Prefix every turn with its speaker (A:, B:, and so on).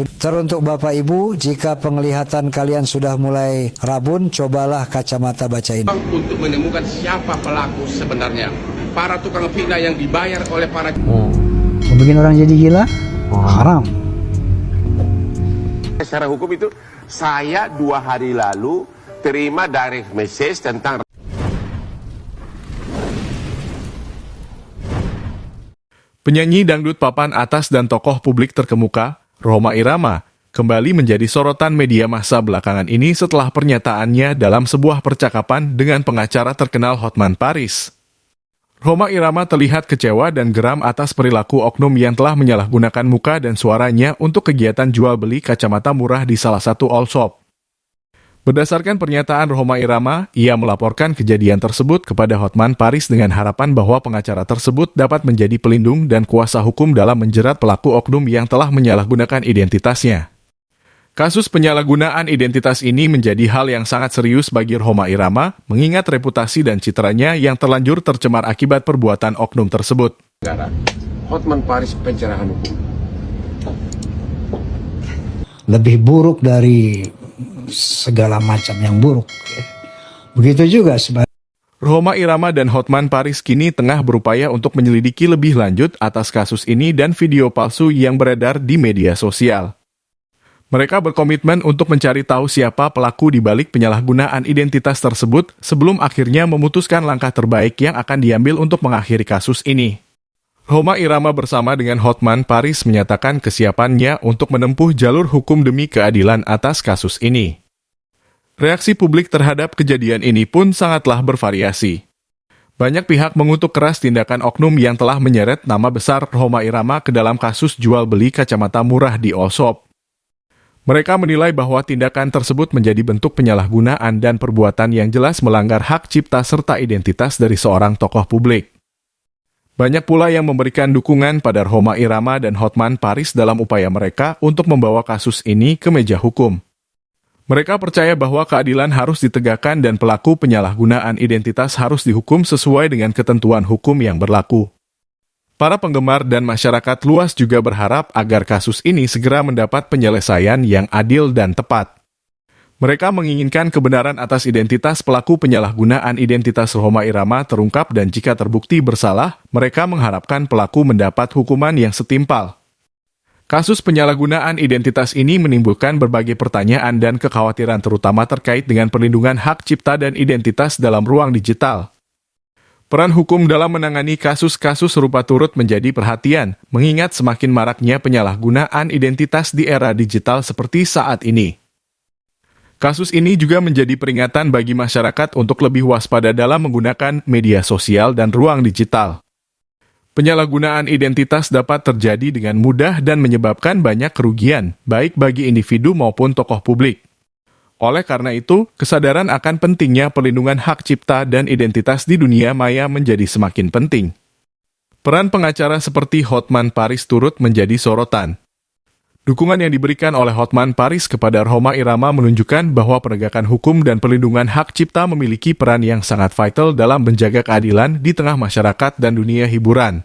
A: Teruntuk Bapak Ibu, jika penglihatan kalian sudah mulai rabun, cobalah kacamata baca ini.
B: Untuk menemukan siapa pelaku sebenarnya. Para tukang fitnah yang dibayar oleh para...
A: Bikin orang jadi gila, haram.
C: Secara hukum itu, saya 2 hari lalu terima direct message tentang...
D: Penyanyi dangdut papan atas dan tokoh publik terkemuka, Rhoma Irama, kembali menjadi sorotan media massa belakangan ini setelah pernyataannya dalam sebuah percakapan dengan pengacara terkenal Hotman Paris. Rhoma Irama terlihat kecewa dan geram atas perilaku oknum yang telah menyalahgunakan muka dan suaranya untuk kegiatan jual-beli kacamata murah di salah satu all shop. Berdasarkan pernyataan Rhoma Irama, ia melaporkan kejadian tersebut kepada Hotman Paris dengan harapan bahwa pengacara tersebut dapat menjadi pelindung dan kuasa hukum dalam menjerat pelaku oknum yang telah menyalahgunakan identitasnya. Kasus penyalahgunaan identitas ini menjadi hal yang sangat serius bagi Rhoma Irama, mengingat reputasi dan citranya yang terlanjur tercemar akibat perbuatan oknum tersebut.
C: Hotman Paris pencerahan hukum.
A: Lebih buruk dari segala macam yang buruk. Begitu juga sebagai
D: Rhoma Irama dan Hotman Paris kini tengah berupaya untuk menyelidiki lebih lanjut atas kasus ini dan video palsu yang beredar di media sosial. Mereka berkomitmen untuk mencari tahu siapa pelaku di balik penyalahgunaan identitas tersebut sebelum akhirnya memutuskan langkah terbaik yang akan diambil untuk mengakhiri kasus ini. Rhoma Irama bersama dengan Hotman Paris menyatakan kesiapannya untuk menempuh jalur hukum demi keadilan atas kasus ini. Reaksi publik terhadap kejadian ini pun sangatlah bervariasi. Banyak pihak mengutuk keras tindakan oknum yang telah menyeret nama besar Rhoma Irama ke dalam kasus jual beli kacamata murah di all shop. Mereka menilai bahwa tindakan tersebut menjadi bentuk penyalahgunaan dan perbuatan yang jelas melanggar hak cipta serta identitas dari seorang tokoh publik. Banyak pula yang memberikan dukungan pada Rhoma Irama dan Hotman Paris dalam upaya mereka untuk membawa kasus ini ke meja hukum. Mereka percaya bahwa keadilan harus ditegakkan dan pelaku penyalahgunaan identitas harus dihukum sesuai dengan ketentuan hukum yang berlaku. Para penggemar dan masyarakat luas juga berharap agar kasus ini segera mendapat penyelesaian yang adil dan tepat. Mereka menginginkan kebenaran atas identitas pelaku penyalahgunaan identitas Rhoma Irama terungkap dan jika terbukti bersalah, mereka mengharapkan pelaku mendapat hukuman yang setimpal. Kasus penyalahgunaan identitas ini menimbulkan berbagai pertanyaan dan kekhawatiran terutama terkait dengan perlindungan hak cipta dan identitas dalam ruang digital. Peran hukum dalam menangani kasus-kasus serupa turut menjadi perhatian, mengingat semakin maraknya penyalahgunaan identitas di era digital seperti saat ini. Kasus ini juga menjadi peringatan bagi masyarakat untuk lebih waspada dalam menggunakan media sosial dan ruang digital. Penyalahgunaan identitas dapat terjadi dengan mudah dan menyebabkan banyak kerugian, baik bagi individu maupun tokoh publik. Oleh karena itu, kesadaran akan pentingnya perlindungan hak cipta dan identitas di dunia maya menjadi semakin penting. Peran pengacara seperti Hotman Paris turut menjadi sorotan. Dukungan yang diberikan oleh Hotman Paris kepada Rhoma Irama menunjukkan bahwa penegakan hukum dan perlindungan hak cipta memiliki peran yang sangat vital dalam menjaga keadilan di tengah masyarakat dan dunia hiburan.